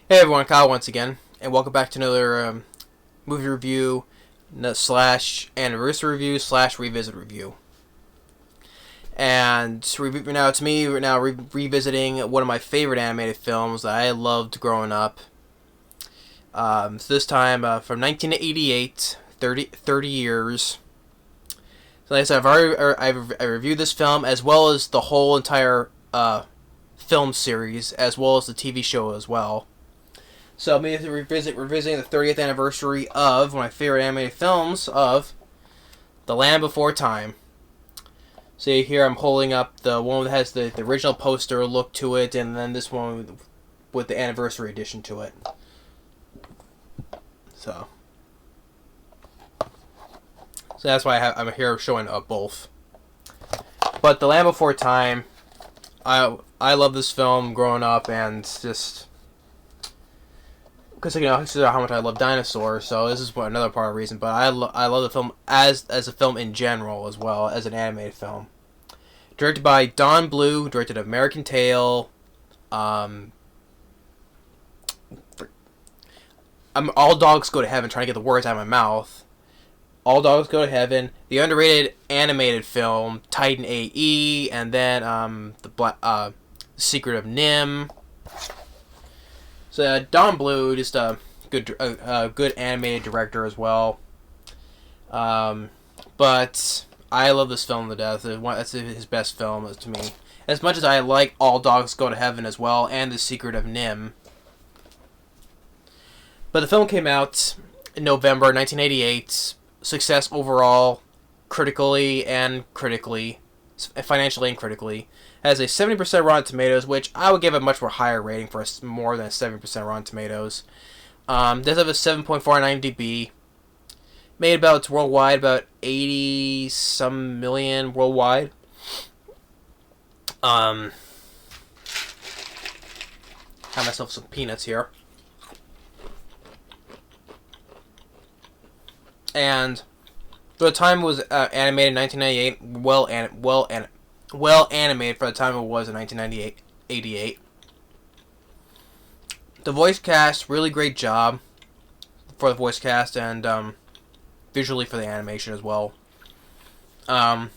Hey everyone, Kyle once again, and welcome back to another movie review slash anniversary review slash revisit review. And we're now revisiting one of my favorite animated films that I loved growing up. So this time from 1988, 30 years. So like I said, I reviewed this film as well as the whole entire film series, as well as the TV show as well. So I'm going to revisiting the 30th anniversary of one of my favorite animated films of The Land Before Time. So here I'm holding up the one that has the original poster look to it, and then this one with the anniversary edition to it. So that's why I'm here showing both. But The Land Before Time, I love this film growing up, and just because consider how much I love dinosaurs, so this is another part of the reason. But I love the film as a film in general, as well as an animated film. Directed by Don Bluth, directed American Tail. All Dogs Go to Heaven. Trying to get the words out of my mouth. All Dogs Go to Heaven. The underrated animated film Titan A.E. and then the Secret of Nim. So Don Bluth, just a good animated director as well. But I love this film to death. That's his best film to me. As much as I like All Dogs Go to Heaven as well, and The Secret of Nim. But the film came out in November 1988. Success overall, financially and critically. Has a 70% Rotten Tomatoes, which I would give a much more higher rating for more than a 70% Rotten Tomatoes. Does have a 7.4 on IMDb. Made about worldwide, about 80-some million worldwide. Have myself some peanuts here. And for the time it was animated in 1998, well animated for the time it was in 1988. The voice cast, really great job for the voice cast, and visually for the animation as well. For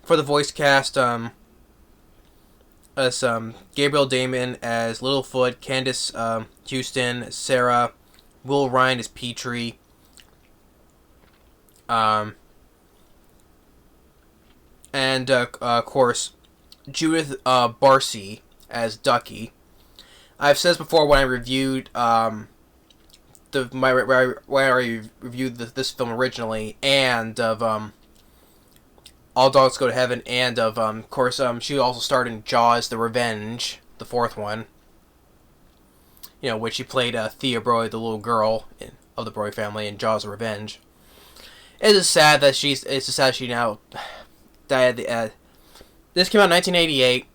the voice cast, as Gabriel Damon as Littlefoot, Candace Houston, Sarah, Will Ryan as Petrie, and of course Judith Barsi as Ducky. I've said this before when I reviewed this film originally, and of All Dogs Go to Heaven, and of course she also starred in Jaws: The Revenge, the fourth one. Which she played Thea Broy, the little girl of the Broy family in Jaws: The Revenge. It's sad that she now died. This came out in 1988.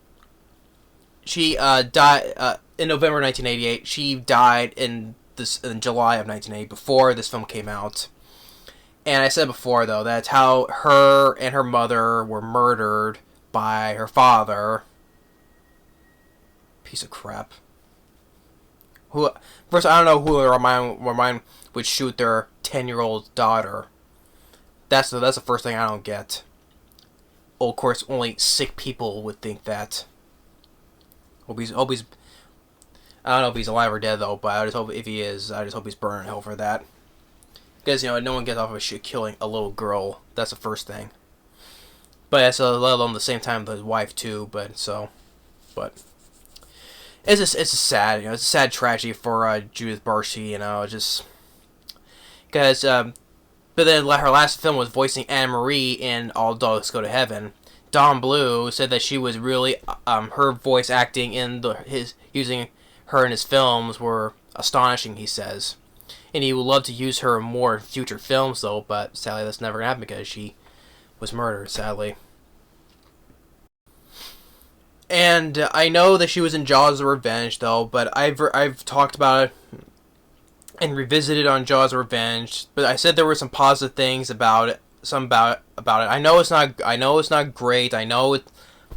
She died in November 1988. She died in July of 1980, before this film came out. And I said before, though, that's how her and her mother were murdered by her father. Piece of crap. First, I don't know who remind would shoot their 10-year-old daughter. That's the first thing I don't get. Well, of course, only sick people would think that. Hope he's. I don't know if he's alive or dead though, but I just hope if he is, I just hope he's burning in hell for that. Because no one gets off of shit killing a little girl. That's the first thing. But that's let alone the same time with his wife too. But it's a sad, it's a sad tragedy for Judith Barsi, just because. But then her last film was voicing Anna Marie in All Dogs Go to Heaven. Don Bluth said that she was really her voice acting in using her in his films were astonishing. He says, and he would love to use her more in future films though. But sadly, that's never gonna happen because she was murdered. Sadly. And I know that she was in Jaws: The Revenge, though, but I've talked about it and revisited on Jaws: The Revenge. But I said there were some positive things about it. About it. I know it's not. I know it's not great. I know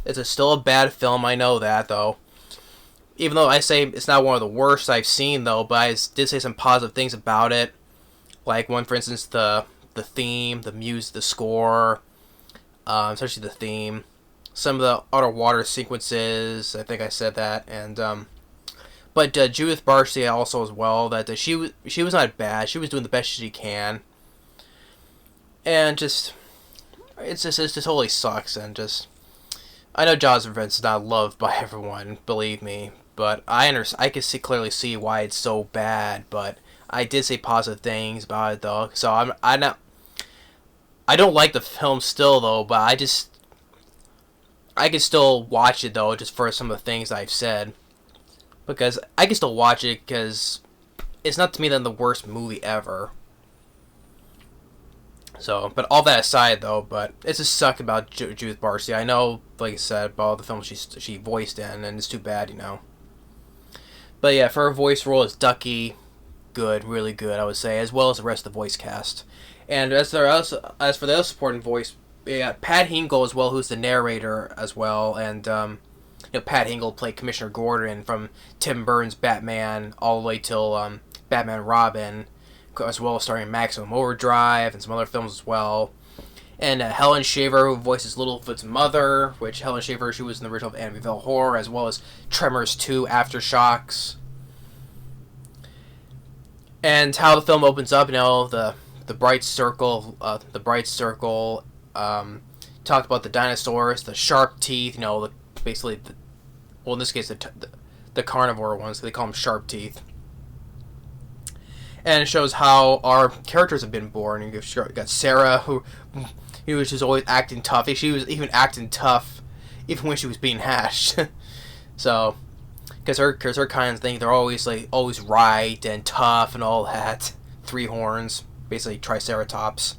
it's still a bad film. I know that though. Even though I say it's not one of the worst I've seen, though, but I did say some positive things about it. Like one, for instance, the theme, the music, the score, especially the theme, some of the underwater sequences. I think I said that, and but Judith Barsi also as well, that she was not bad. She was doing the best she can, and just it just totally sucks. And just I know Jaws Revenge is not loved by everyone, believe me, but I can clearly see why it's so bad. But I did say positive things about it though, so I not I don't like the film still though, but I can still watch it though, just for some of the things I've said. Because I can still watch it because it's not to me then the worst movie ever. So, but all that aside though, but it's just suck about Judith Barsi. I know, like I said, about all the films she voiced in, and it's too bad, you know. But yeah, for her voice role as Ducky, good, really good, I would say, as well as the rest of the voice cast. And as for the other supporting voice, we got Pat Hingle as well, who's the narrator as well, and Pat Hingle played Commissioner Gordon from Tim Burton's Batman all the way till Batman Robin, as well as starring Maximum Overdrive and some other films as well. And Helen Shaver, who voices Littlefoot's mother, which Helen Shaver, she was in the original Amityville Horror, as well as Tremors 2 Aftershocks. And how the film opens up, the bright circle, talked about the dinosaurs, the sharp teeth, basically, well, in this case, the carnivore ones, they call them sharp teeth. And it shows how our characters have been born. You got Sarah, who was just always acting tough. She was even acting tough, even when she was being hashed. So, because her kind of thing, they're always right and tough and all that. Three horns, basically Triceratops.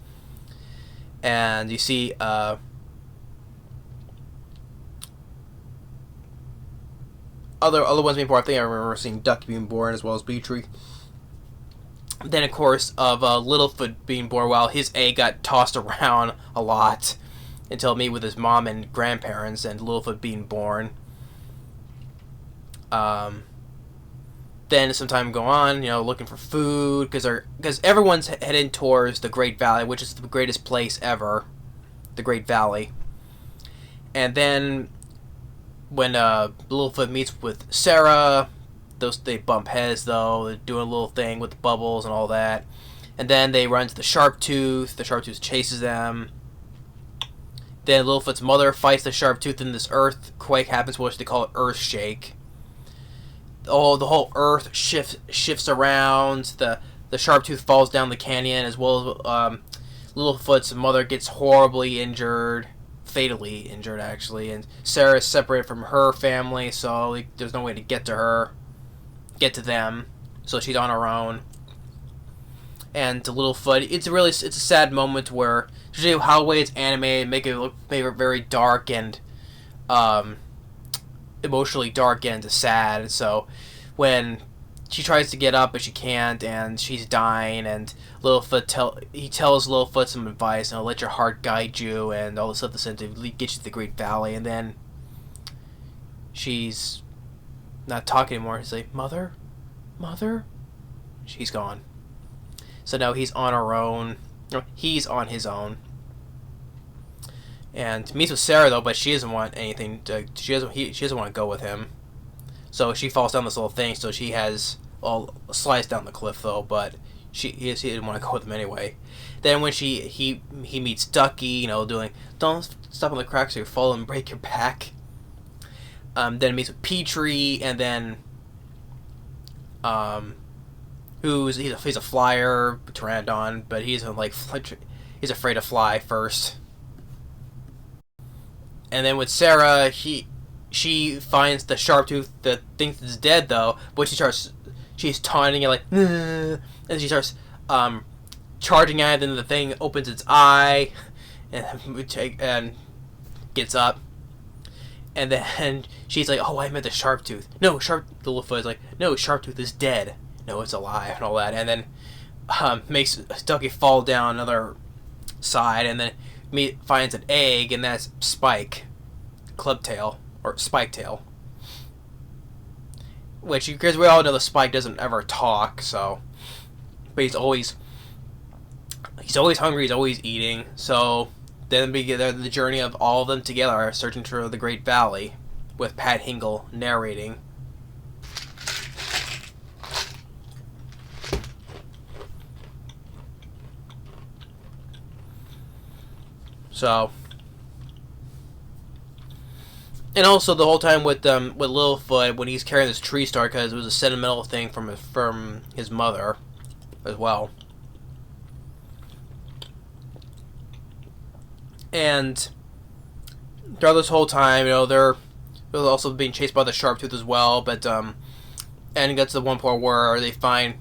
And you see, other ones being born. I think I remember seeing Ducky being born as well as Beatrix. Then, of course, of Littlefoot being born, while his egg got tossed around a lot until me with his mom and grandparents, and Littlefoot being born. Then some time go on, looking for food, because everyone's heading towards the Great Valley, which is the greatest place ever, the Great Valley. And then when Littlefoot meets with Sarah, they bump heads though. They're doing a little thing with the bubbles and all that, and then they run to the Sharptooth. The Sharptooth chases them. Then Littlefoot's mother fights the Sharptooth, and this earthquake happens, which they call it Earthshake. The whole earth shifts around. The Sharptooth falls down the canyon, as well as Littlefoot's mother gets horribly injured, fatally injured actually, and Sarah is separated from her family, so there's no way to get to them, so she's on her own. And to Littlefoot, it's a sad moment where, usually how the way it's animated, make it very dark and emotionally dark and sad. So when she tries to get up but she can't, and she's dying, and he tells Littlefoot some advice, let your heart guide you, and all this stuff to get you to the Great Valley. And then she's not talking anymore. He's like, Mother? She's gone. So now he's on her own. No, he's on his own. And meets with Sarah though, but she doesn't want anything she doesn't want to go with him. So she falls down this little thing, so she slides down the cliff though, but he didn't want to go with him anyway. Then when he meets Ducky, doing, don't step on the cracks or you fall and break your back. Then meets with Petrie, and then he's a flyer, pteranodon, but he's afraid to fly first. And then with Sarah, she finds the Sharptooth that thinks it's dead though, but she's taunting it like, and she starts charging at it, and the thing opens its eye and gets up. And then she's like, oh, I meant the Sharptooth. No, Littlefoot is like, no, Sharptooth is dead. No, it's alive, and all that. And then makes Ducky fall down another side, and then finds an egg, and that's Spike, Clubtail, or Spiketail. which, because we all know the Spike doesn't ever talk, so, but he's always hungry, he's always eating. So then we get the journey of all of them together searching through the Great Valley, with Pat Hingle narrating. So, and also the whole time with Littlefoot, when he's carrying this tree star, because it was a sentimental thing from his mother as well. And throughout this whole time, they're also being chased by the Sharptooth as well. But and it gets to the one point where they find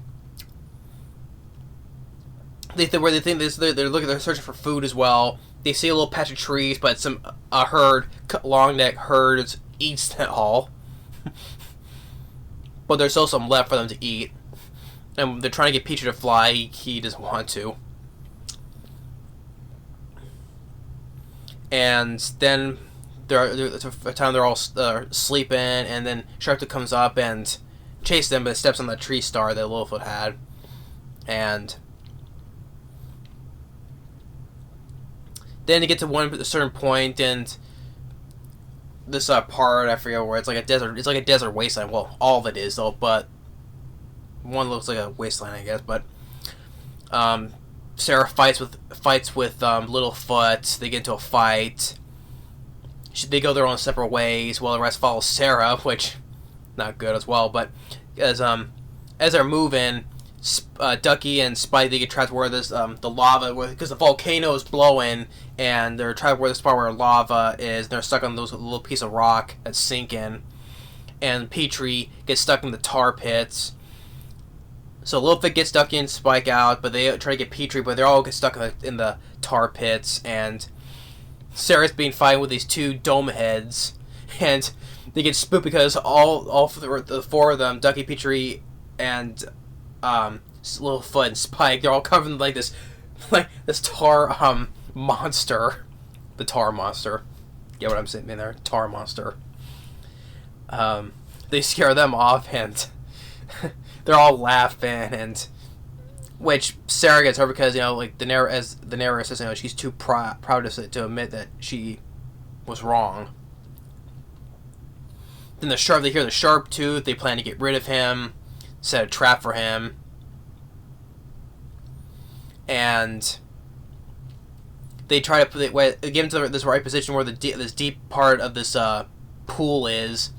they're searching for food as well. They see a little patch of trees, but a herd, long neck herd, eats that all. But there's still some left for them to eat, and they're trying to get Petrie to fly. He doesn't want to. And then there's a time they're all sleeping, and then Sharptooth comes up and chases them, but steps on the tree star that Littlefoot had, and then you get to a certain point, and this part, I forget where, it's like a desert wasteland. Well, all of it is though, but one looks like a wasteland, I guess. But Sarah fights with Littlefoot. They get into a fight. They go their own separate ways, while the rest follow Sarah, which not good as well. But as they're moving, Ducky and Spike, they get trapped where this the lava, because the volcano is blowing, and they're trapped where the spot where lava is. They're stuck on those little piece of rock that's sinking, and Petrie gets stuck in the tar pits. So Littlefoot gets Ducky and Spike out, but they try to get Petrie, but they all get stuck in the tar pits, and Sarah's being fighting with these two dome heads, and they get spooked because all the four of them, Ducky, Petrie, and Littlefoot and Spike, they're all covered in like this tar monster, the tar monster. Get what I'm saying in there? Tar monster. They scare them off, and they're all laughing, and which Sarah gets her because like the narrator says, she's too proud to admit that she was wrong. Then they hear the Sharptooth. They plan to get rid of him, set a trap for him, and they try to get him to this right position where this deep part of this pool is,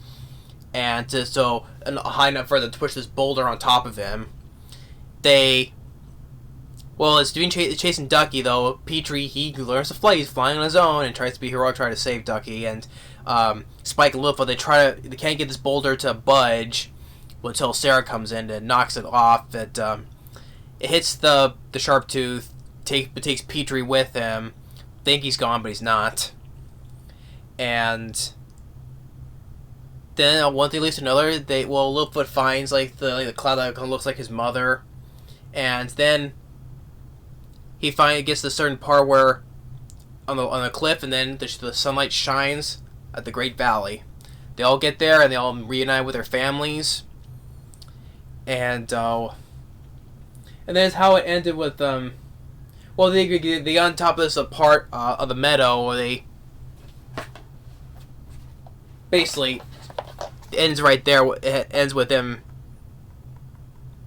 and high enough for them to push this boulder on top of him. It's chasing Ducky though. Petrie, he learns to fly. He's flying on his own and tries to be heroic, try to save Ducky. And Spike and Littlefoot, they can't get this boulder to budge until Sarah comes in and knocks it off. It hits the Sharptooth, takes Petrie with him. Think he's gone, but he's not. And then one thing leads to another. Littlefoot finds the cloud that looks like his mother, and then he finally gets to a certain part where on the cliff, and then the sunlight shines at the Great Valley. They all get there, and they all reunite with their families, and that's how it ended with they got on top of this part of the meadow where they basically ends right there. It ends with them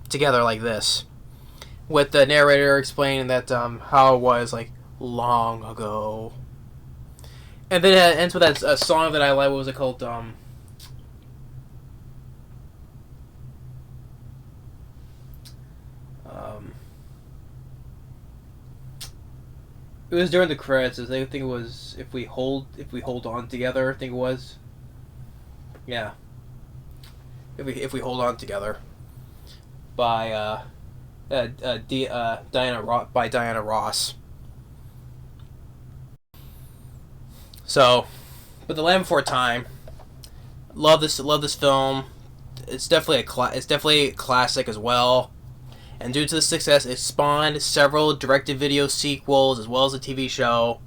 together like this, with the narrator explaining that how it was long ago, and then it ends with that song that I like. What was it called? It was during the credits. I think it was if we hold on together. I think it was. Yeah. If we hold on together. By Diana Ross. So, but The Land Before Time. Love this film. It's definitely a classic as well. And due to the success, it spawned several direct-to-video sequels as well as a TV show,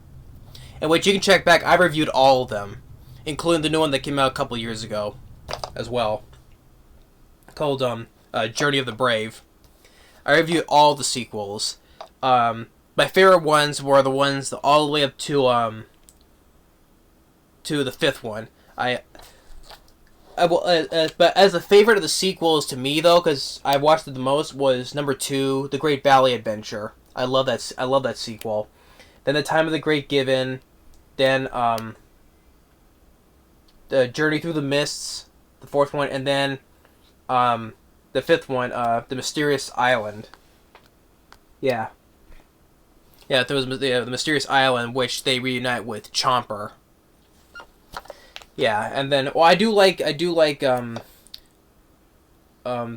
in which you can check back. I reviewed all of them, including the new one that came out a couple years ago, as well. called Journey of the Brave. I reviewed all the sequels. My favorite ones were the ones all the way up to the fifth one. But as a favorite of the sequels to me though, because I watched it the most, was number 2, The Great Valley Adventure. I love that sequel. Then The Time of the Great Given. Then The Journey Through the Mists, the fourth one, and then the fifth one, The Mysterious Island. Yeah. Yeah, there was the Mysterious Island, which they reunite with Chomper. Yeah, and then I do like The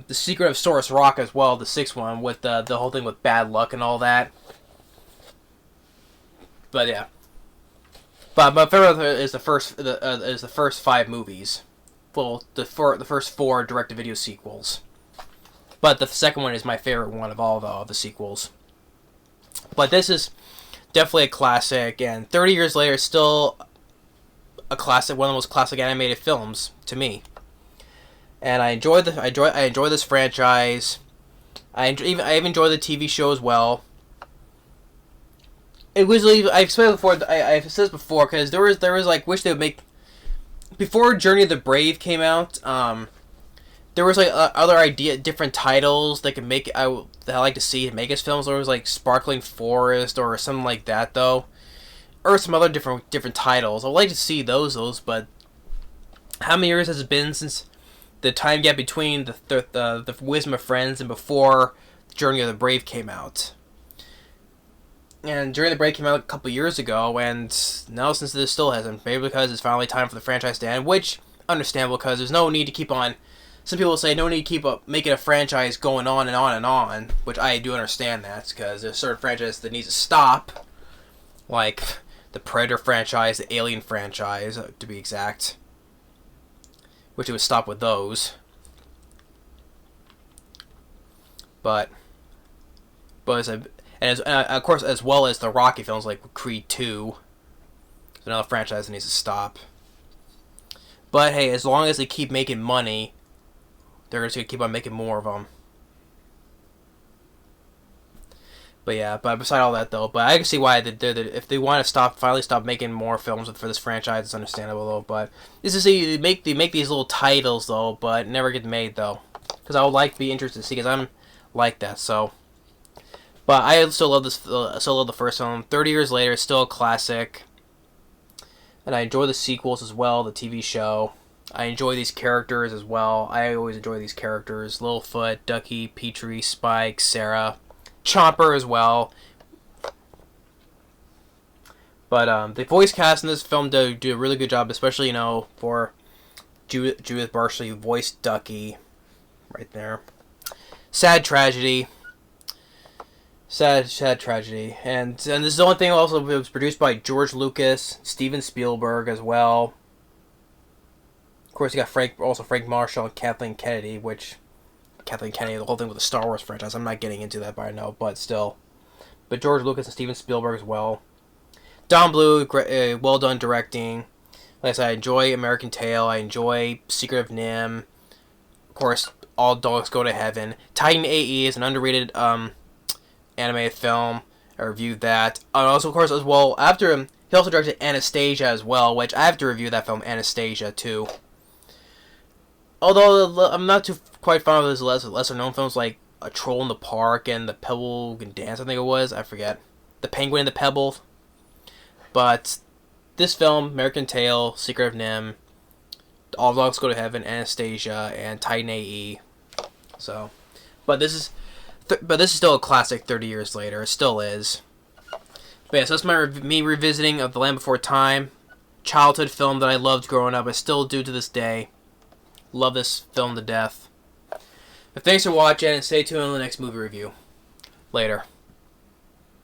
Secret of Source Rock as well, the sixth one, with the whole thing with bad luck and all that. But yeah. But my favorite is the first 5 movies. Well, the first 4 direct-to-video sequels. But the second one is my favorite one of all the sequels. But this is definitely a classic, and 30 years later, still a classic, one of the most classic animated films to me. And I enjoy this franchise. I even enjoy the TV show as well. It was I've said before. I've said this before because there was like wish they would make before Journey of the Brave came out. There was like other different titles they could make. That I like to see make as films. There was like Sparkling Forest or something like that though, or some other different titles. I'd like to see those. But how many years has it been since the time gap between the Wisdom of Friends and before Journey of the Brave came out? And Journey of the Brave came out a couple years ago, and now since this still hasn't, maybe because it's finally time for the franchise to end, which understandable because there's no need to keep on. Some people say no need to keep making a franchise going on and on and on, which I do understand that because there's certain franchises that needs to stop, like the Predator franchise, the Alien franchise, to be exact, which it would stop with those. But of course, as well as the Rocky films like Creed 2. It's another franchise that needs to stop. But hey, as long as they keep making money, they're just going to keep on making more of them. But yeah, but beside all that though, but I can see why if they want to finally stop making more films for this franchise, it's understandable though. But this is they make these little titles though, but never get made though, because I would like to be interested to see, because I'm like that. So. But I still love the first one. 30 years later, it's still a classic. And I enjoy the sequels as well, the TV show. I enjoy these characters as well. I always enjoy these characters. Littlefoot, Ducky, Petrie, Spike, Sarah. Chomper as well. But the voice cast in this film do a really good job, especially, for Judith Barsi, who voiced Ducky. Right there. Sad tragedy. Sad tragedy. And this is the only thing also, it was produced by George Lucas, Steven Spielberg as well. Of course, you got Frank Marshall and Kathleen Kennedy, the whole thing with the Star Wars franchise. I'm not getting into that by now, but still. But George Lucas and Steven Spielberg as well. Don Bluth, well done directing. Like I said, I enjoy American Tail. I enjoy Secret of NIMH. Of course, All Dogs Go to Heaven. Titan AE is an underrated animated film. I reviewed that. Also, of course, as well, after him, he also directed Anastasia as well, which I have to review that film, Anastasia, too. Although I'm not too quite fond of his lesser known films like A Troll in the Park and The Pebble Can Dance, I think it was. I forget. The Penguin and the Pebble. But this film, American Tail, Secret of NIMH, All Dogs Go to Heaven, Anastasia, and Titan AE. So, but this is still a classic 30 years later. It still is. But yeah, so that's me revisiting of The Land Before Time. Childhood film that I loved growing up. I still do to this day. Love this film to death. But thanks for watching, and stay tuned on the next movie review. Later.